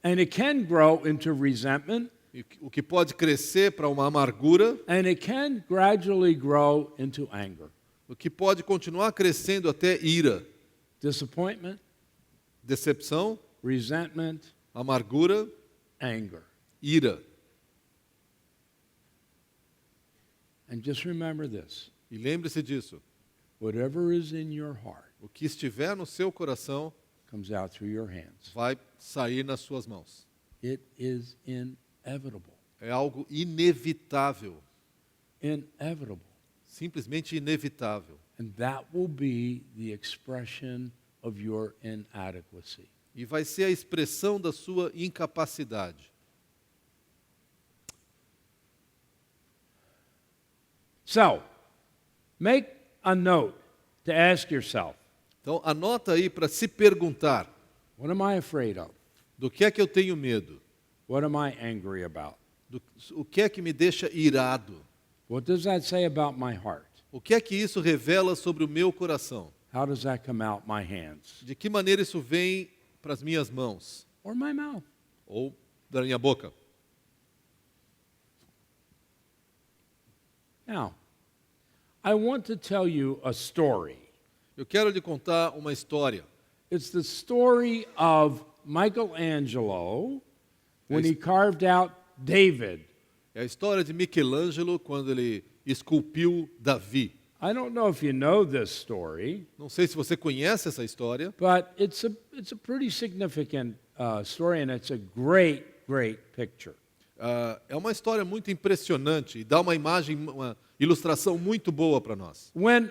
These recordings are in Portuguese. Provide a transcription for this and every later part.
And it can grow into resentment. e o que pode crescer para uma amargura, And it can gradually grow into anger, o que pode continuar crescendo até ira, disappointment, decepção, resentment, amargura, anger. ira. And just remember this. E lembre-se disso. Whatever is in your heart O que estiver no seu coração comes out through your hands. vai sair nas suas mãos. It is inevitable. É algo inevitável, Inevitable. simplesmente inevitável. And that will be the expression of your inadequacy. E vai ser a expressão da sua incapacidade. So, make a note to ask yourself, Então, anota aí para se perguntar, what am I afraid of? do que é que eu tenho medo? What am I angry about? O que é que me deixa irado? What does that say about my heart? O que é que isso revela sobre o meu coração? How does that come out my hands De que maneira isso vem para as minhas mãos? or my mouth? Ou da minha boca? Now, I want to tell you a story. Eu quero lhe contar uma história. It's the story of Michelangelo when he carved out David. É a história de Michelangelo quando ele esculpiu Davi. I don't know if you know this story, Não sei se você conhece essa história, but it's a pretty significant story, and it's a great picture. é uma história muito impressionante e dá uma imagem, uma ilustração muito boa para nós. When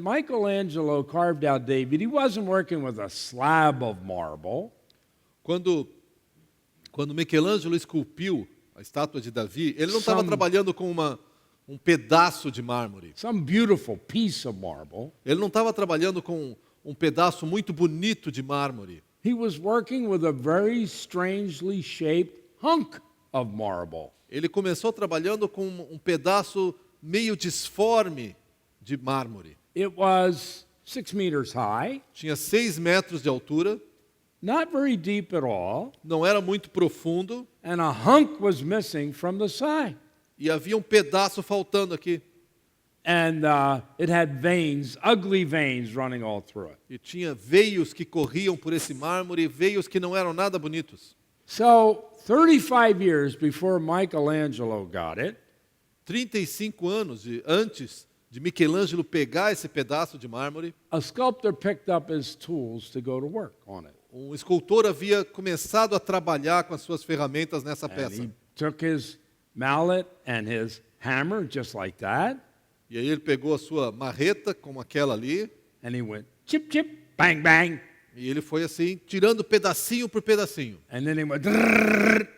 Michelangelo carved out David, he wasn't working with a slab of marble. Quando Michelangelo esculpiu a estátua de Davi, ele não estava Some- trabalhando com um pedaço de mármore. Some beautiful piece of marble. Ele não estava trabalhando com um pedaço muito bonito de mármore. He was working with a very strangely shaped hunk of marble. Ele começou trabalhando com um pedaço meio disforme de mármore. It was 6 meters high, Tinha 6 metros de altura, not very deep at all, não era muito profundo and a hunk was missing from the side. e havia um pedaço faltando aqui. And it had veins, ugly veins running all through it. E tinha veios que corriam por esse mármore, veios que não eram nada bonitos. So, 35 years before Michelangelo got it, 35 anos antes de Michelangelo pegar esse pedaço de mármore, a sculptor picked up his tools to go to work on it. um escultor havia começado a trabalhar com as suas ferramentas nessa And peça. he took his mallet and his hammer, just like that, E aí ele pegou a sua marreta, como aquela ali, and he went chip, chip, bang, bang. e ele foi assim, tirando pedacinho por pedacinho. And then he went drrrr,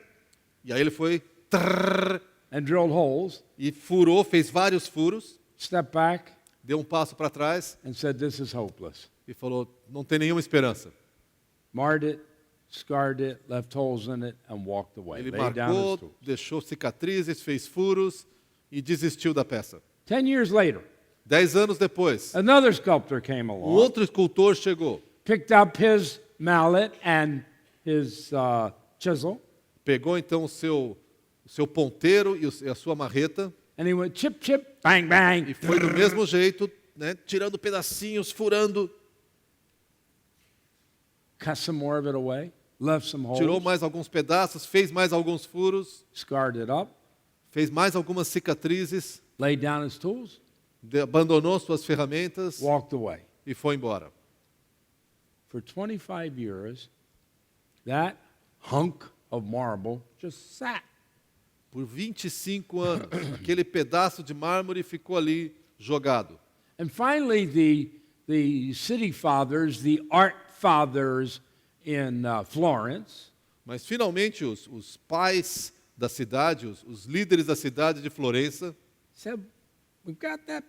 E aí ele foi trrr, and drilled holes, e furou, fez vários furos, stepped back, deu um passo para trás and said, "This is hopeless." e falou, não tem nenhuma esperança. Marred it, scarred it, left holes in it, and walked away. Ele Laid down his marcou, tools. deixou cicatrizes, fez furos e desistiu da peça. 10 years later, 10 anos depois, another sculptor came um along, outro escultor chegou, picked up his mallet and his chisel, pegou então o seu ponteiro e a sua marreta and he went chip, chip, bang, bang. e foi do mesmo jeito, né, tirando pedacinhos, furando, Cut some more of it away, left some holes, tirou mais alguns pedaços, fez mais alguns furos, scarred it up, fez mais algumas cicatrizes, laid down his tools, abandonou suas ferramentas walked away. e foi embora. For 25 years, that hunk of marble just sat. Por 25 anos, aquele pedaço de mármore ficou ali jogado. And finally, the city fathers, the art fathers in Florence, Mas finalmente os pais da cidade, os líderes da cidade de Florença, said, "We've got that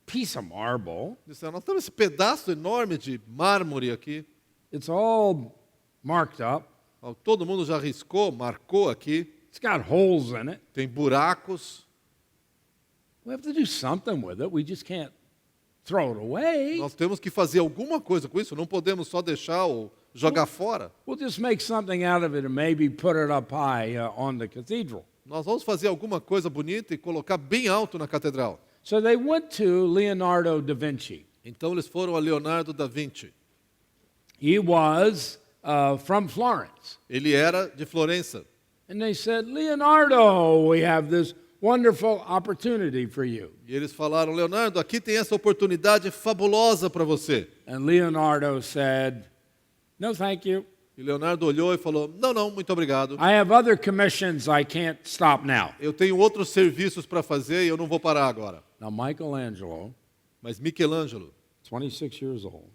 piece of marble. disseram, nós temos esse pedaço enorme de mármore aqui, It's all marked up. ó, todo mundo já riscou, marcou aqui, It's got holes in it. tem buracos, We have to do something with it. We just can't throw it away." nós temos que fazer alguma coisa com isso, não podemos só deixar ou jogar fora. We'll just make something out of it and maybe put it up high on the cathedral. Nós vamos fazer alguma coisa bonita e colocar bem alto na catedral. So they went to Leonardo da Vinci. Então eles foram a Leonardo da Vinci. He was from Florence. Ele era de Florença. And they said, Leonardo, we have this wonderful opportunity for you. E eles falaram, Leonardo, aqui tem essa oportunidade fabulosa para você. And Leonardo said, no, thank you. E Leonardo olhou e falou, não, não, muito obrigado. I have other commissions I can't stop now. Eu tenho outros serviços para fazer e eu não vou parar agora. Now, Michelangelo, Mas Michelangelo, 26 years old,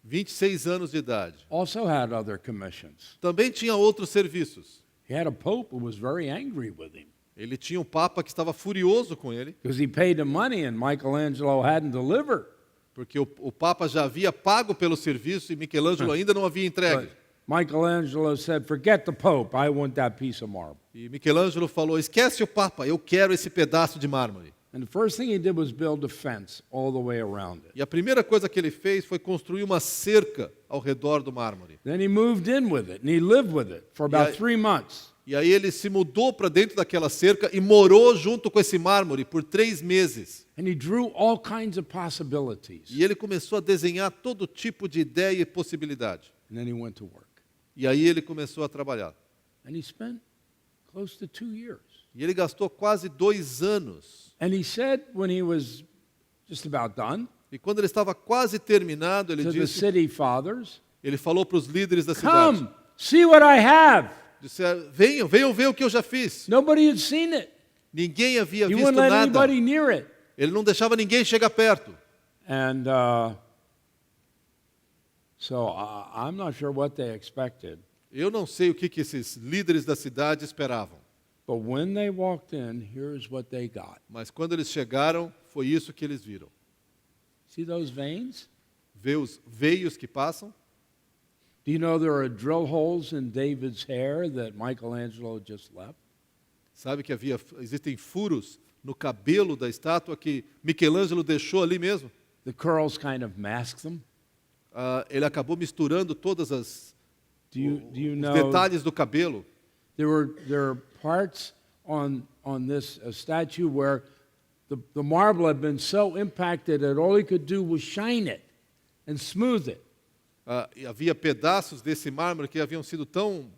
26 anos de idade, also had other commissions. também tinha outros serviços. He had a pope who was very angry with him Ele tinha um papa que estava furioso com ele, because he paid the money and Michelangelo hadn't delivered. porque o papa já havia pago pelo serviço e Michelangelo ainda não havia entregue. But Michelangelo said, forget the pope, I want that piece of marble. E Michelangelo falou, esquece o papa, eu quero esse pedaço de mármore. And the first thing he did was build a fence all the way around it. E a primeira coisa que ele fez foi construir uma cerca ao redor do mármore. Then he moved in with it and he lived with it for about Yeah. 3 months. E aí ele se mudou para dentro daquela cerca e morou junto com esse mármore por 3 meses. And he drew all kinds of possibilities. E ele começou a desenhar todo tipo de ideia e possibilidade. And then he went to work. E aí ele começou a trabalhar. And he spent close to 2 years. E ele gastou quase 2 anos. And he said when he was just about done E quando ele estava quase terminado, ele to the disse, city fathers, ele falou para os líderes da cidade. come, see what I have. Disse, venham, venham ver o que eu já fiz. Nobody had seen it. Ninguém havia He visto wouldn't let nada. anybody near it. Ele não deixava ninguém chegar perto. And so I'm not sure what they expected. Eu não sei o que esses líderes da cidade esperavam. But when they walked in, here's what they got. Mas quando eles chegaram, foi isso que eles viram. See those veins? Vê os veios que passam. Do you know there are drill holes in David's hair that Michelangelo just left? Sabe que existem furos no cabelo da estátua que Michelangelo deixou ali mesmo? The curls kind of mask them. Ele acabou misturando todas as Do you os know detalhes do cabelo. there are parts on this statue where the marble had been so impacted that all he could do was shine it and smooth it. E havia pedaços desse mármore que haviam sido tão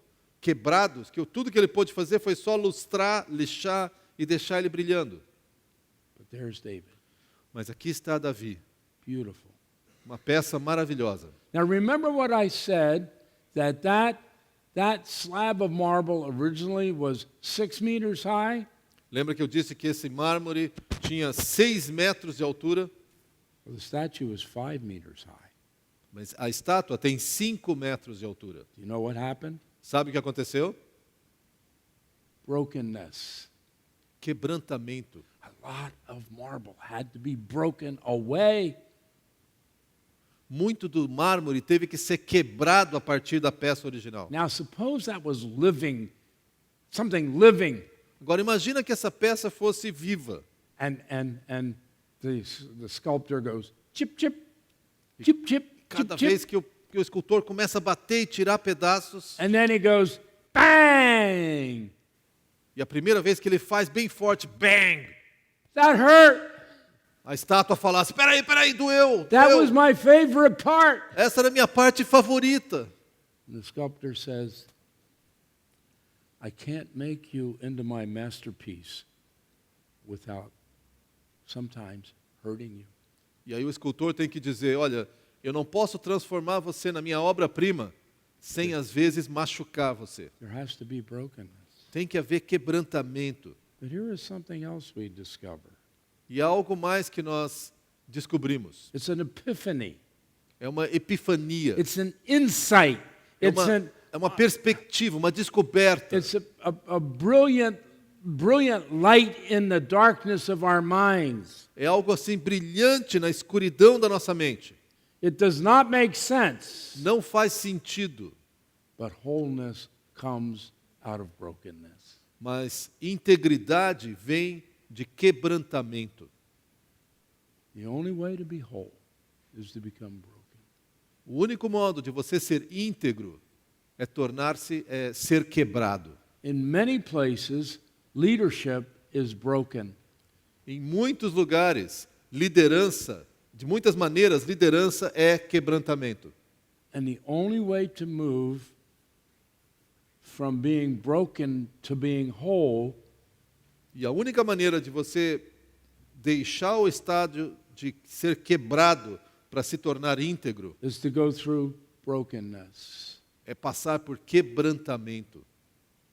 quebrados que tudo que ele pôde fazer foi só lustrar, lixar e deixar ele brilhando. But there's David. Mas aqui está Davi, Beautiful. uma peça maravilhosa. Now remember what I said, that slab of marble originally was 6 meters high? Lembra que eu disse que esse mármore tinha 6 metros de altura? Well, the statue was 5 meters high. Mas a estátua tem 5 metros de altura. Do you know what happened? Sabe o que aconteceu? Brokenness. Quebrantamento. A lot of marble had to be broken away. Muito do mármore teve que ser quebrado a partir da peça original. Now suppose that was living, something living, Agora imagina que essa peça fosse viva. and the sculptor goes chip chip, chip chip, Cada chip vez chip, que o escultor começa a bater e tirar pedaços, and then he goes bang. e a primeira vez que ele faz bem forte, bang! That hurt. A estátua falasse, peraí, doeu, That doeu. was my favorite part. Essa era a minha parte favorita. And the sculptor says, I can't make you into my masterpiece without sometimes hurting you. E aí o escultor tem que dizer, olha, eu não posso transformar você na minha obra-prima sem às vezes machucar você. There has to be brokenness. Tem que haver quebrantamento. But here is something else we discover. E há algo mais que nós descobrimos. It's an epiphany. É uma epifania. It's an insight. É It's uma perspectiva, uma descoberta. it's a brilliant light in the darkness of our minds. É algo assim brilhante na escuridão da nossa mente. It does not make sense, Não faz sentido, but wholeness comes out of brokenness. mas integridade vem de quebrantamento. The only way to be whole is to become broken. O único modo de você ser íntegro é ser quebrado. In many places, leadership is broken. Em muitos lugares, liderança, de muitas maneiras, liderança é quebrantamento. And the only way to move from being broken to being whole E a única maneira de você deixar o estado de ser quebrado para se tornar íntegro is to go through brokenness. é passar por quebrantamento.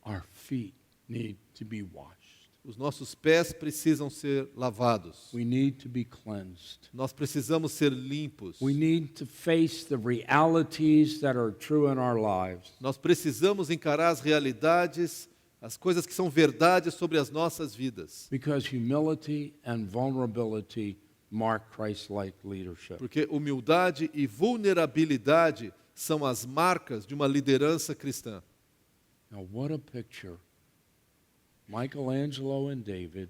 Our feet need to be washed. Os nossos pés precisam ser lavados. We need to be cleansed. Nós precisamos ser limpos. We need to face the realities that are true in our lives. Nós precisamos encarar as realidades, as coisas que são verdades sobre as nossas vidas. Because humility and vulnerability mark Christ-like leadership. Porque humildade e vulnerabilidade são as marcas de uma liderança cristã. Now, what a picture. Michelangelo and David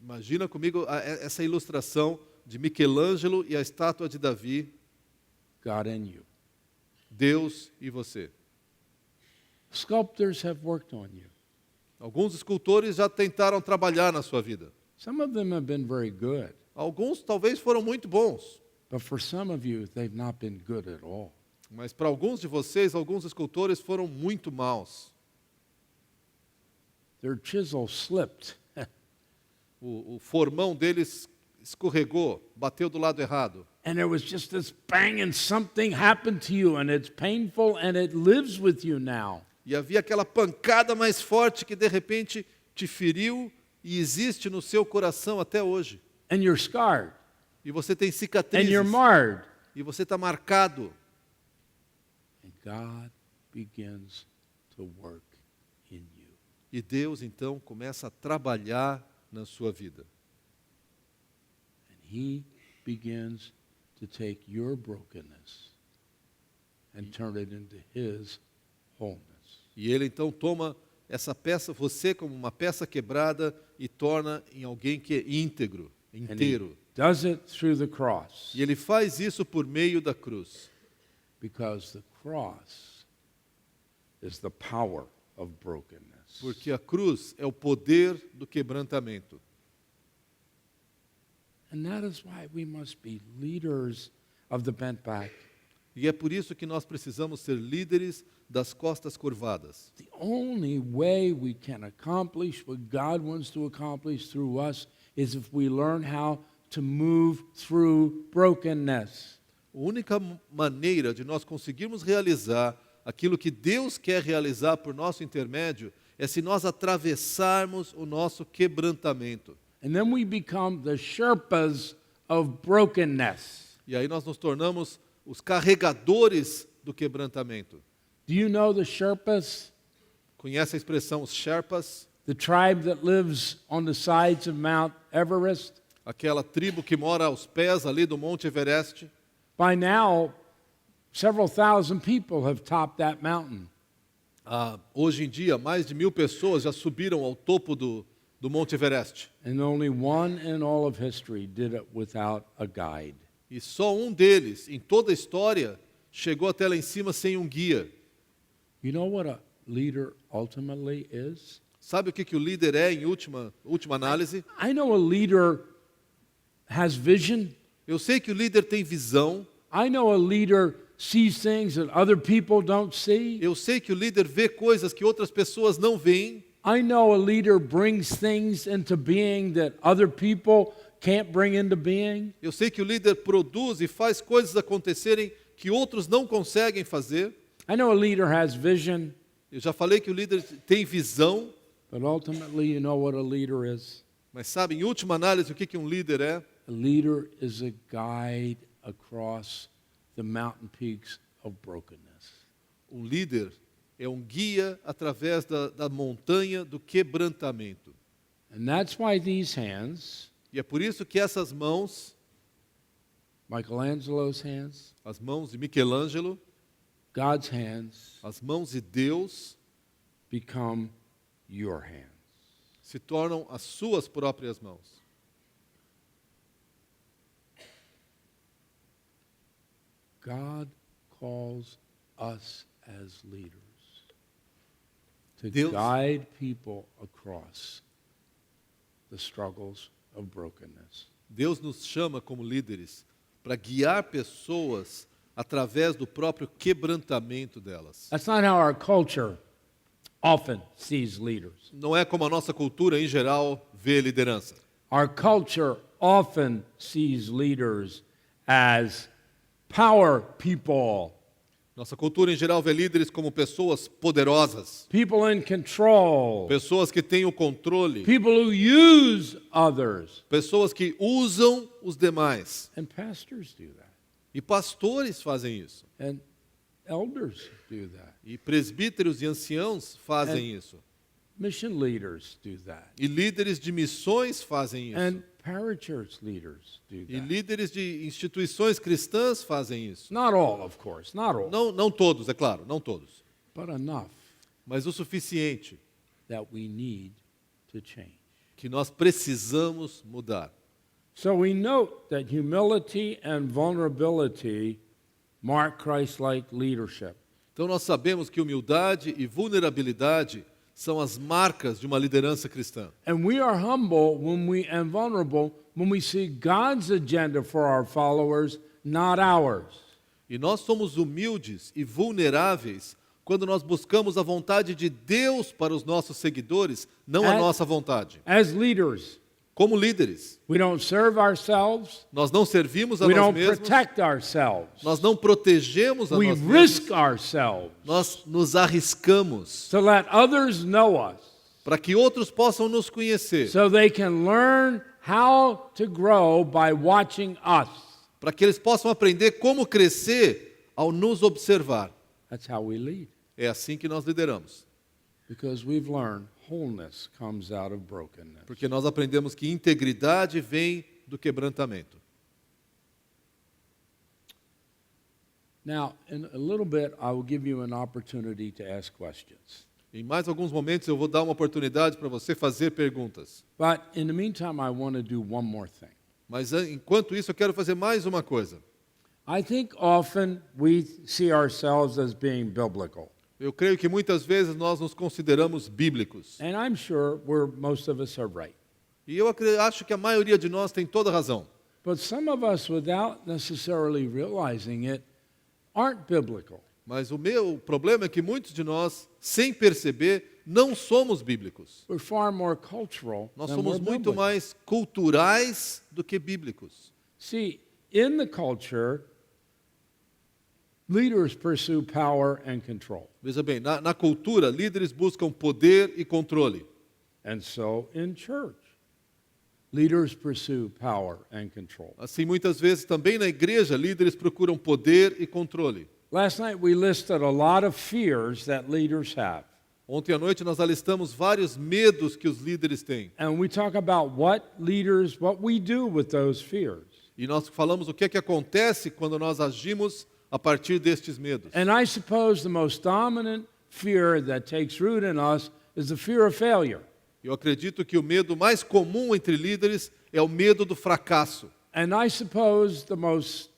Imagina comigo essa ilustração de Michelangelo e a estátua de Davi, got in you. Deus e você. Sculptors have worked on you. Alguns escultores já tentaram trabalhar na sua vida. Some of them have been very good, Alguns talvez foram muito bons, but for some of you, they've not been good at all. mas para alguns de vocês, alguns escultores foram muito maus. Their chisel slipped, O formão deles escorregou, bateu do lado errado. and there was just this bang, and something happened to you, and it's painful, and it lives with you now. E havia aquela pancada mais forte que de repente te feriu e existe no seu coração até hoje. And you're scarred, E você tem and cicatrizes. you're marred. E você está marcado. And God begins to work in you. E Deus então começa a trabalhar na sua vida. And He begins to take your brokenness and turn it into His wholeness. E Ele então toma essa peça, você como uma peça quebrada, e torna em alguém que é íntegro, And inteiro. He does it through the cross, E Ele faz isso por meio da cruz. because the cross is the power of brokenness. Porque a cruz é o poder do quebrantamento. And that is why we must be leaders of the bent back. E é por isso que nós precisamos ser líderes das costas curvadas. The only way we can accomplish what God wants to accomplish through us is if we learn how to move through brokenness. A única maneira de nós conseguirmos realizar aquilo que Deus quer realizar por nosso intermédio é se nós atravessarmos o nosso quebrantamento. And then we become the Sherpas of brokenness. E aí nós nos tornamos os carregadores do quebrantamento. Do you know the Sherpas? Conhece a expressão os Sherpas? The tribe that lives on the sides of Mount Everest? Aquela tribo que mora aos pés ali do Monte Everest. By now, several thousand people have topped that mountain. Hoje em dia, mais de 1.000 pessoas já subiram ao topo do Monte Everest. And only one in all of history did it without a guide. E só um deles, em toda a história, chegou até lá em cima sem um guia. You know what a leader ultimately is? Sabe o que o líder é em última análise? I know a leader has vision. Eu sei que o líder tem visão. I know a leader sees things that other people don't see. Eu sei que o líder vê coisas que outras pessoas não veem. I know a leader brings things into being that other people can't bring into being. Eu sei que o líder produz e faz coisas acontecerem que outros não conseguem fazer. I know a leader has vision, Eu já falei que o líder tem visão, but ultimately, you know what a leader is? mas sabe, em última análise, o que um líder é? A leader is a guide across the mountain peaks of brokenness. Um líder é um guia através da montanha do quebrantamento. And that's why these hands, E é por isso que essas mãos, Michelangelo's hands, as mãos de Michelangelo, God's hands, as mãos de Deus, become your hands. se tornam as suas próprias mãos. God calls us as leaders to Deus- guide people across the struggles of brokenness. Deus nos chama como líderes para guiar pessoas através do próprio quebrantamento delas. That's not how our culture often sees leaders. Não é como a nossa cultura em geral vê liderança. Our culture often sees leaders as power people, Nossa cultura em geral vê líderes como pessoas poderosas, people in control, pessoas que têm o controle, people who use others. pessoas que usam os demais. And pastors do that. E pastores fazem isso. And elders do that. E presbíteros e anciãos fazem isso. Mission leaders do that. E líderes de missões fazem isso. And parachurch leaders do E that. líderes de instituições cristãs fazem isso. Not all, of course, not all, Não todos, é claro, não todos. but enough Mas o suficiente that we need to change. que nós precisamos mudar. So we note that humility and vulnerability mark Christ-like leadership. Então nós sabemos que humildade e vulnerabilidade são as marcas de uma liderança cristã. And we are humble and vulnerable when we see God's agenda for our followers, not ours. E nós somos humildes e vulneráveis quando nós buscamos a vontade de Deus para os nossos seguidores, não a nossa vontade. As leaders, Como líderes, we don't serve ourselves, nós não servimos a we nós don't mesmos, protect ourselves, nós não protegemos a we nós mesmos, risk ourselves nós nos arriscamos to let others know us para que outros possam nos conhecer, so they can learn how to grow by watching us. para que eles possam aprender como crescer ao nos observar. That's how we lead, É assim que nós lideramos, because we've learned wholeness comes out of brokenness. porque nós aprendemos que integridade vem do quebrantamento. Now, in a little bit, I will give you an opportunity to ask questions. Em mais alguns momentos eu vou dar uma oportunidade para você fazer perguntas. But in the meantime, I want to do one more thing. Mas enquanto isso eu quero fazer mais uma coisa. I think often we see ourselves as being biblical. Eu creio que muitas vezes nós nos consideramos bíblicos. And I'm sure most of us are right. E eu acho que a maioria de nós tem toda razão. But some of us, without necessarily realizing it, aren't biblical. Mas o meu problema é que muitos de nós, sem perceber, não somos bíblicos. We're far more cultural Nós than somos we're muito biblical. mais culturais do que bíblicos. See, in the culture, leaders pursue power and control. Veja bem, na cultura, líderes buscam poder e controle. And so in church, leaders pursue power and control. Assim, muitas vezes, também na igreja, líderes procuram poder e controle. Last night we listed a lot of fears that leaders have. Ontem à noite nós alistamos vários medos que os líderes têm. And we talk about what we do with those fears. E nós falamos o que é que acontece quando nós agimos a partir destes medos. And I suppose the most dominant fear that takes root in us is the fear of failure. Eu acredito que o medo mais comum entre líderes é o medo do fracasso. And I suppose the most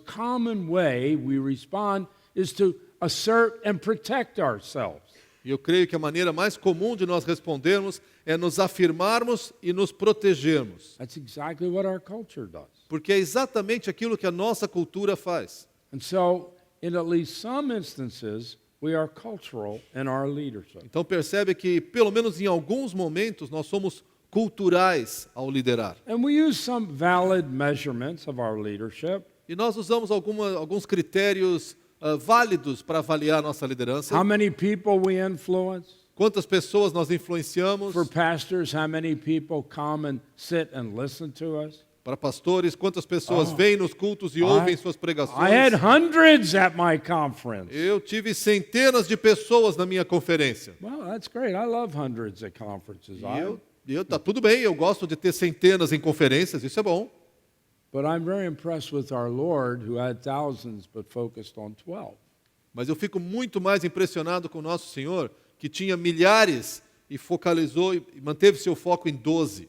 common way we respond is to assert and protect ourselves. E eu creio que a maneira mais comum de nós respondermos é nos afirmarmos e nos protegermos. That's exactly what our culture does. Porque é exatamente aquilo que a nossa cultura faz. And so, in at least some instances, we are cultural in our leadership. Então percebe que, pelo menos em alguns momentos, nós somos culturais ao liderar. And we use some valid measurements of our leadership. E nós usamos alguns critérios válidos para avaliar a nossa liderança. How many people we influence? Quantas pessoas nós influenciamos? For pastors, how many people come and sit and listen to us? Para pastores, quantas pessoas vêm nos cultos e ouvem suas pregações? I had hundreds at my conference. Eu tive centenas de pessoas na minha conferência. Well, that's great. I love hundreds at conferences. Tá tudo bem, eu gosto de ter centenas em conferências, isso é bom. But I'm very impressed with our Lord, who had thousands but focused on 12. Mas eu fico muito mais impressionado com o nosso Senhor, que tinha milhares e focalizou e manteve seu foco em 12.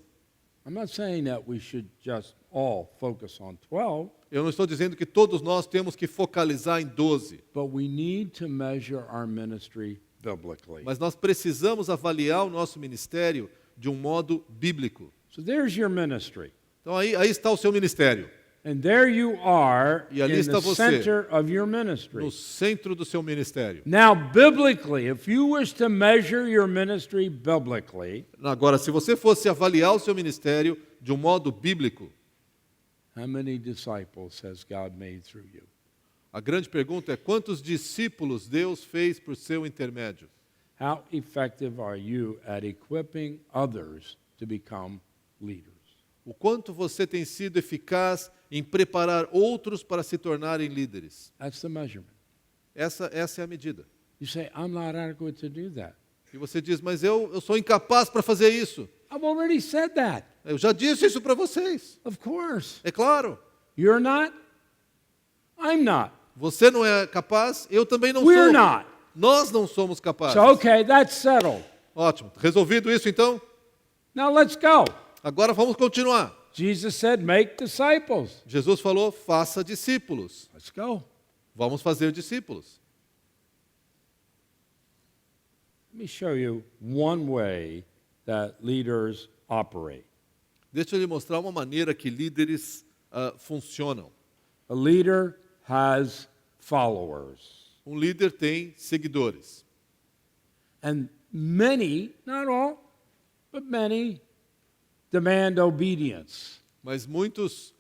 I'm not saying that we should just all focus on 12. Eu não estou dizendo que todos nós temos que focalizar em 12, but we need to measure our ministry biblically. mas nós precisamos avaliar o nosso ministério de um modo bíblico. So there's your ministry. Então aí está o seu ministério, And there you are E ali in está the você. center of your ministry. no centro do seu ministério. Now, biblically, if you wish to measure your ministry biblically, Agora, se você fosse avaliar o seu ministério de um modo bíblico, how many disciples has God made through you? a grande pergunta é quantos discípulos Deus fez por seu intermédio? How effective are you at equipping others to become leaders? O quanto você tem sido eficaz em preparar outros para se tornarem líderes? That's the measurement. Essa é a medida. You say, I'm not adequate to do that. E você diz, mas eu sou incapaz para fazer isso. I've already said that. Eu já disse isso para vocês. Of course. É claro. You're not. I'm not. Você não é capaz, eu também não We're sou. not. Nós não somos capazes. So, okay, that's settled. Ótimo. Resolvido isso, então? Now let's go. Agora vamos continuar. Jesus said, make disciples. Jesus falou, faça discípulos. Let's go. Vamos fazer discípulos. Let me show you one way that leaders operate. Deixa eu lhe mostrar uma maneira que líderes funcionam. A leader has followers. Um líder tem seguidores. And many, not all, but many, demand obedience. Mas muitos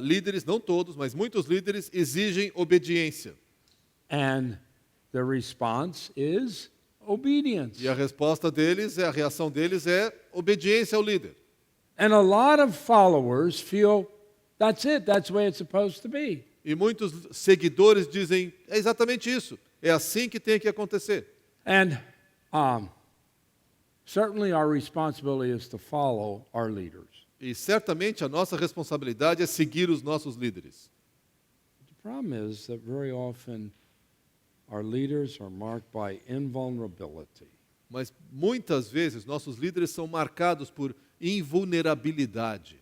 líderes, não todos, mas muitos líderes exigem obediência. And the response is obedience. E a resposta deles, a reação deles é obediência ao líder. And a lot of followers feel that's it, that's the way it's supposed to be. E muitos seguidores dizem, é exatamente isso. É assim que tem que acontecer. And certainly our responsibility is to follow our leaders. E certamente a nossa responsabilidade é seguir os nossos líderes. The problem is that very often our leaders are marked by invulnerability. Mas muitas vezes nossos líderes são marcados por invulnerabilidade.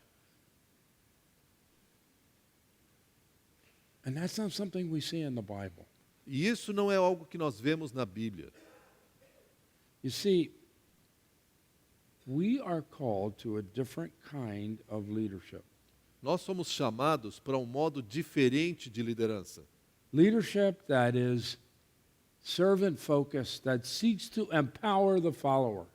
And that's not something we see in the Bible. E isso não é algo que nós vemos na Bíblia. You see, we are called to a different kind of leadership. Nós somos chamados para um modo diferente de liderança. Leadership that is servant-focused, that seeks to empower the follower.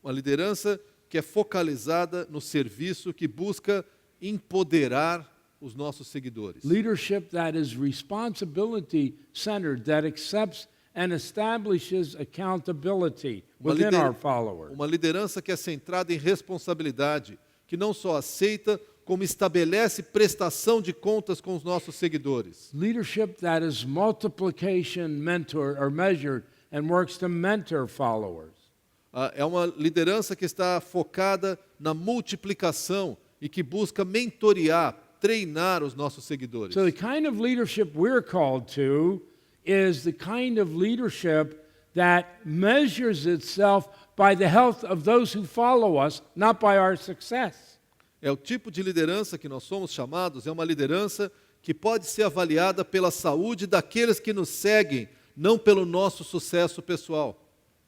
Uma liderança que é focalizada no serviço, que busca empoderar os nossos seguidores. Leadership that is responsibility-centered, that accepts and establishes accountability within our followers. Uma liderança que é centrada em responsabilidade, que não só aceita, como estabelece prestação de contas com os nossos seguidores. Leadership that is multiplication mentored or measured and works to mentor followers. É uma liderança que está focada na multiplicação e que busca mentorear, treinar os nossos seguidores. So the kind of leadership we're called to is the kind of leadership that measures itself by the health of those who follow us, not by our success. É o tipo de liderança que nós somos chamados, é uma liderança que pode ser avaliada pela saúde daqueles que nos seguem, não pelo nosso sucesso pessoal.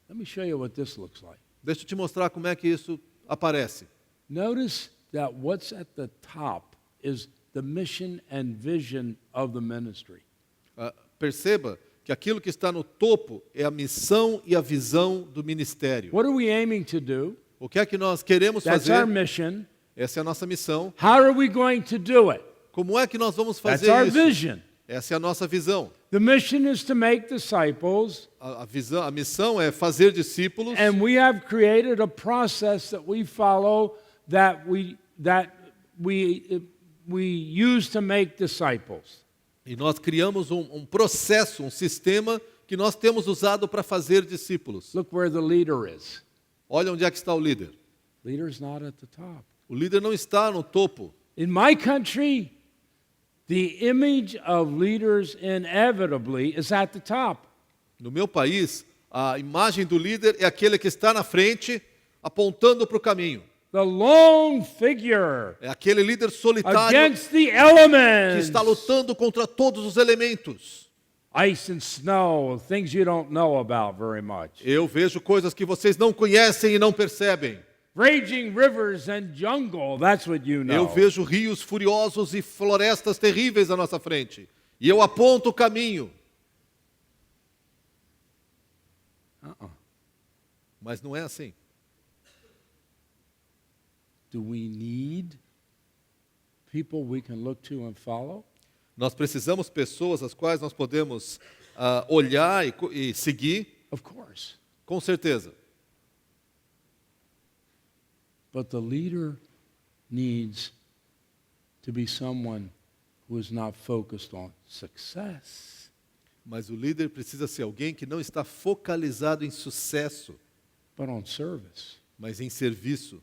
Let me show you what this looks like. Deixa eu te mostrar como é que isso aparece. Notice that what's at the top is the mission and vision of the ministry. Perceba que aquilo que está no topo é a missão e a visão do ministério. What are we aiming to do? O que é que nós queremos That's fazer? our mission. Essa é a nossa missão. How are we going to do it? Como é que nós vamos That's fazer our isso? vision. Essa é a nossa visão. The mission is to make disciples, A missão é fazer discípulos. and we have created a process that we follow that we use to make disciples. E nós criamos um processo, um sistema que nós temos usado para fazer discípulos. Look where the leader is. Olha onde é que está o líder. Leader's not at the top. O líder não está no topo. In my country, the image of leaders inevitably is at the top. No meu país, a imagem do líder é aquele que está na frente, apontando para o caminho. the lone figure É aquele líder solitário against the que elements. está lutando contra todos os elementos. Ice and snow, things you don't know about very much. Eu vejo coisas que vocês não conhecem e não percebem. Raging rivers and jungle, that's what you know. Eu vejo rios furiosos e florestas terríveis à nossa frente. E eu aponto o caminho. Mas não é assim. Do we need people we can look to and follow? Nós precisamos pessoas às quais nós podemos olhar e seguir, Of course. com certeza. But the leader needs to be someone who is not focused on success, Mas o líder precisa ser alguém que não está focalizado em sucesso, but on service. mas em serviço.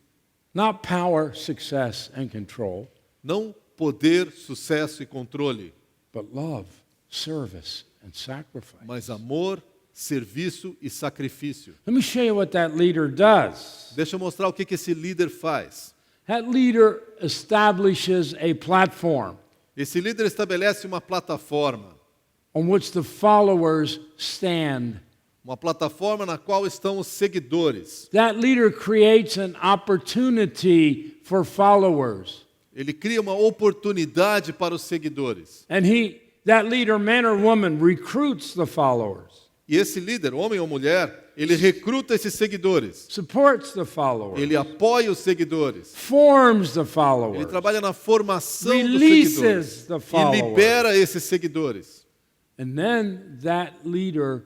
Not power, success, and control, Não poder, sucesso e controle, but love, service, and sacrifice. mas amor, serviço e sacrifício. Let me show you what that leader does. Deixa eu mostrar o que esse líder faz. That leader establishes a platform Esse líder estabelece uma plataforma, on which the followers stand. uma plataforma na qual estão os seguidores. That leader creates an opportunity for followers. Ele cria uma oportunidade para os seguidores. And that leader, man or woman, recruits the followers, E esse líder, homem ou mulher, ele recruta esses seguidores. supports the followers, Ele apoia os seguidores. forms the Ele followers, trabalha na formação dos releases seguidores. the E followers. libera esses seguidores. And then that leader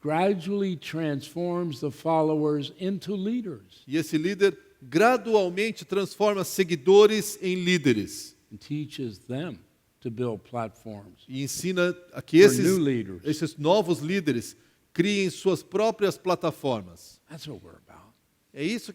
gradually transforms the followers into leaders E esse líder gradualmente transforma seguidores em líderes. and teaches them to build platforms E ensina a que for new leaders. esses novos líderes criem suas próprias plataformas. That's what we're about. É isso que